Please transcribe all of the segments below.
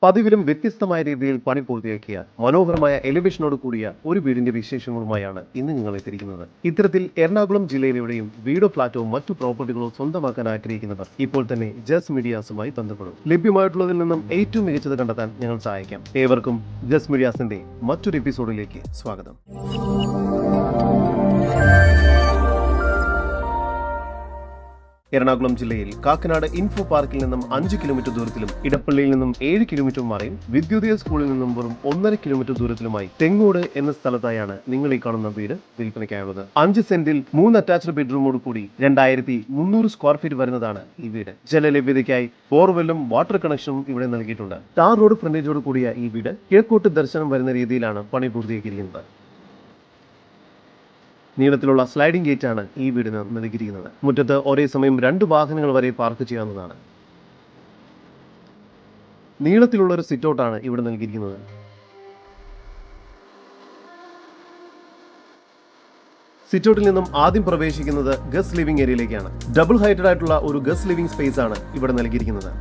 പതിവിലും വ്യത്യസ്തമായ രീതിയിൽ പണി പൂർത്തിയാക്കിയ മനോഹരമായ എലിവേഷനോട് കൂടിയ ഒരു വീടിന്റെ വിശേഷങ്ങളുമായാണ് ഇന്ന് നിങ്ങൾ എത്തിയിരിക്കുന്നത്. ഇത്തരത്തിൽ എറണാകുളം ജില്ലയിലെവിടെയും വീടോ ഫ്ളാറ്റോ മറ്റു പ്രോപ്പർട്ടികളോ സ്വന്തമാക്കാൻ ആഗ്രഹിക്കുന്നവർ ഇപ്പോൾ തന്നെ ജസ് മീഡിയാസുമായി ബന്ധപ്പെടും. ലഭ്യമായിട്ടുള്ളതിൽ നിന്നും ഏറ്റവും മികച്ചത് കണ്ടെത്താൻ ഞങ്ങൾ സഹായിക്കാം. ഏവർക്കും ജസ് മീഡിയാസിന്റെ മറ്റൊരു എപ്പിസോഡിലേക്ക് സ്വാഗതം. എറണാകുളം ജില്ലയിൽ കാക്കനാട് ഇൻഫോ പാർക്കിൽ നിന്നും 5 കിലോമീറ്റർ ദൂരത്തിലും ഇടപ്പള്ളിയിൽ നിന്നും 7 കിലോമീറ്റർ മാറിയും വിദ്യോദയ സ്കൂളിൽ നിന്നും വെറും 1.5 കിലോമീറ്റർ ദൂരത്തിലുമായി തെങ്ങോട് എന്ന സ്ഥലത്തായാണ് നിങ്ങൾ ഈ കാണുന്ന വീട് വിൽപ്പനയ്ക്കായുള്ളത്. 5 സെന്റിൽ 3 അറ്റാച്ച്ഡ് ബെഡ്റൂമോട് കൂടി 2300 സ്ക്വയർ ഫീറ്റ് വരുന്നതാണ് ഈ വീട്. ജലലഭ്യതയ്ക്കായി ബോർവെല്ലും വാട്ടർ കണക്ഷനും ഇവിടെ നൽകിയിട്ടുണ്ട്. ടാർ റോഡ് ഫ്രണ്ടേജോട് കൂടിയ ഈ വീട് കിഴക്കോട്ട് ദർശനം വരുന്ന രീതിയിലാണ് പണി പൂർത്തിയാക്കിയിരിക്കുന്നത്. നീളത്തിലുള്ള സ്ലൈഡിംഗ് ഗേറ്റ് ആണ് ഈ വീടിന് നൽകിയിരിക്കുന്നത്. മുറ്റത്ത് ഒരേ സമയം 2 വാഹനങ്ങൾ വരെ പാർക്ക് ചെയ്യാവുന്നതാണ്. നീളത്തിലുള്ള ഒരു സിറ്റൗട്ടാണ് ഇവിടെ നൽകിയിരിക്കുന്നത്. സിറ്റൗട്ടിൽ നിന്നും ആദ്യം പ്രവേശിക്കുന്നത് ഗസ്റ്റ് ലിവിംഗ് ഏരിയയിലേക്കാണ്. ഡബിൾ ഹൈറ്റഡ് ആയിട്ടുള്ള ഒരു ഗസ്റ്റ് ലിവിംഗ് സ്പേസ് ആണ് ഇവിടെ നൽകിയിരിക്കുന്നത്.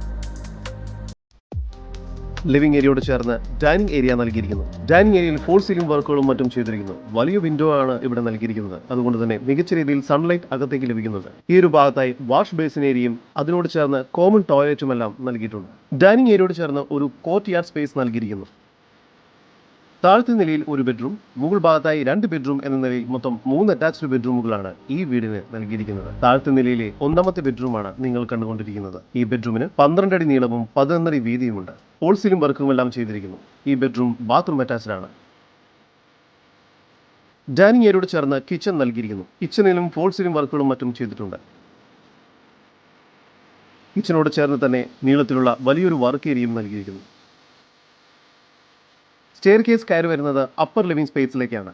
ലിവിംഗ് ഏരിയയോട് ചേർന്ന് ഡൈനിങ് ഏരിയ നൽകിയിരിക്കുന്നു. ഡൈനിങ് ഏരിയയിൽ ഫോൾ സീലിംഗ് വർക്കുകളും മറ്റും ചെയ്തിരിക്കുന്നു. വലിയ വിൻഡോ ആണ് ഇവിടെ നൽകിയിരിക്കുന്നത്. അതുകൊണ്ട് തന്നെ മികച്ച രീതിയിൽ സൺലൈറ്റ് അകത്തേക്ക് ലഭിക്കുന്നുണ്ട്. ഈ ഒരു ഭാഗത്തായി വാഷ് ബേസിൻ ഏരിയയും അതിനോട് ചേർന്ന് കോമൺ ടോയ്ലറ്റും എല്ലാം നൽകിയിട്ടുണ്ട്. ഡൈനിങ് ഏരിയയോട് ചേർന്ന് ഒരു കോർട്ട് യാർഡ് സ്പേസ് നൽകിയിരിക്കുന്നു. താഴത്തെ നിലയിൽ ഒരു ബെഡ്റൂം, മുകൾ ഭാഗത്തായി 2 ബെഡ്റൂം എന്ന നിലയിൽ മൊത്തം 3 അറ്റാച്ച്ഡ് ബെഡ്റൂമുകളാണ് ഈ വീടിന് നൽകിയിരിക്കുന്നത്. താഴത്തെ നിലയിലെ 1ാമത്തെ ബെഡ്റൂമാണ് നിങ്ങൾ കണ്ടുകൊണ്ടിരിക്കുന്നത്. ഈ ബെഡ്റൂമിന് 12 അടി നീളവും 11 അടി വീതിയുമുണ്ട്. ഫോൾ സീലിംഗ് വർക്കും എല്ലാം ചെയ്തിരിക്കുന്നു. ഈ ബെഡ്റൂം ബാത്റൂം അറ്റാച്ച്ഡ് ആണ്. ഡൈനിങ് ഏരിയയോട് ചേർന്ന് കിച്ചൺ നൽകിയിരിക്കുന്നു. കിച്ചണിലും ഫോൾ സീലിംഗ് വർക്കുകളും മറ്റും ചെയ്തിട്ടുണ്ട്. കിച്ചണോട് ചേർന്ന് തന്നെ നീളത്തിലുള്ള വലിയൊരു വർക്ക് ഏരിയയും നൽകിയിരിക്കുന്നു. സ്റ്റെയർ കേസ് കയറി വരുന്നത് അപ്പർ ലിവിംഗ് സ്പേസിലേക്കാണ്.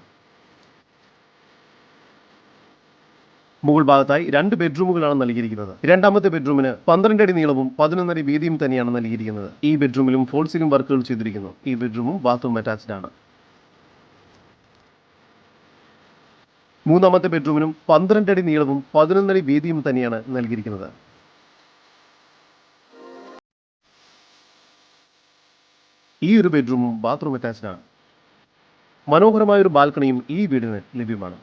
മുകൾ ഭാഗത്തായി 2 ബെഡ്റൂമുകളാണ് നൽകിയിരിക്കുന്നത്. 2ാമത്തെ ബെഡ്റൂമിന് 12 അടി നീളവും 11 അടി വീതിയും തന്നെയാണ് നൽകിയിരിക്കുന്നത്. ഈ ബെഡ്റൂമിലും ഫോൾ സീലിംഗ് വർക്കുകൾ ചെയ്തിരിക്കുന്നു. ഈ ബെഡ്റൂമും ബാത്റൂം അറ്റാച്ച്ഡ് ആണ്. 3ാമത്തെ ബെഡ്റൂമിനും 12 അടി നീളവും 11 അടി വീതിയും തന്നെയാണ് നൽകിയിരിക്കുന്നത്. ഈ ഒരു ബെഡ്റൂമും ബാത്റൂം അറ്റാച്ച്ഡ് ആണ്. മനോഹരമായ ഒരു ബാൽക്കണിയും ഈ വീടിന് ലഭ്യമാണ്.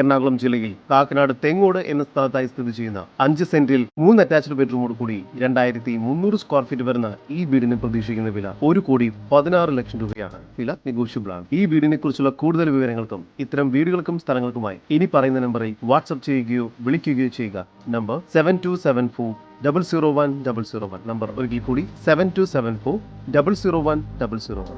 എറണാകുളം ജില്ലയിൽ കാക്കനാട് തെങ്ങോട് എന്ന സ്ഥലത്തായി സ്ഥിതി ചെയ്യുന്ന 5 സെന്റിൽ 3 അറ്റാച്ച്ഡ് ബെഡ്റൂമോട് കൂടി 2300 സ്ക്വയർ ഫീറ്റ് വരുന്ന ഈ വീടിന് പ്രതീക്ഷിക്കുന്ന വില 1,16 ലക്ഷം രൂപയാണ്. വില നെഗോഷ്യബിൾ ആണ്. ഈ വീടിനെ കുറിച്ചുള്ള കൂടുതൽ വിവരങ്ങൾക്കും ഇത്തരം വീടുകൾക്കും സ്ഥലങ്ങൾക്കുമായി ഇനി പറയുന്ന നമ്പറിൽ വാട്സ്ആപ്പ് ചെയ്യുകയോ വിളിക്കുകയോ ചെയ്യുക. നമ്പർ 7274 001 001. നമ്പർ ഒരിക്കൽ കൂടി 7274 001 001.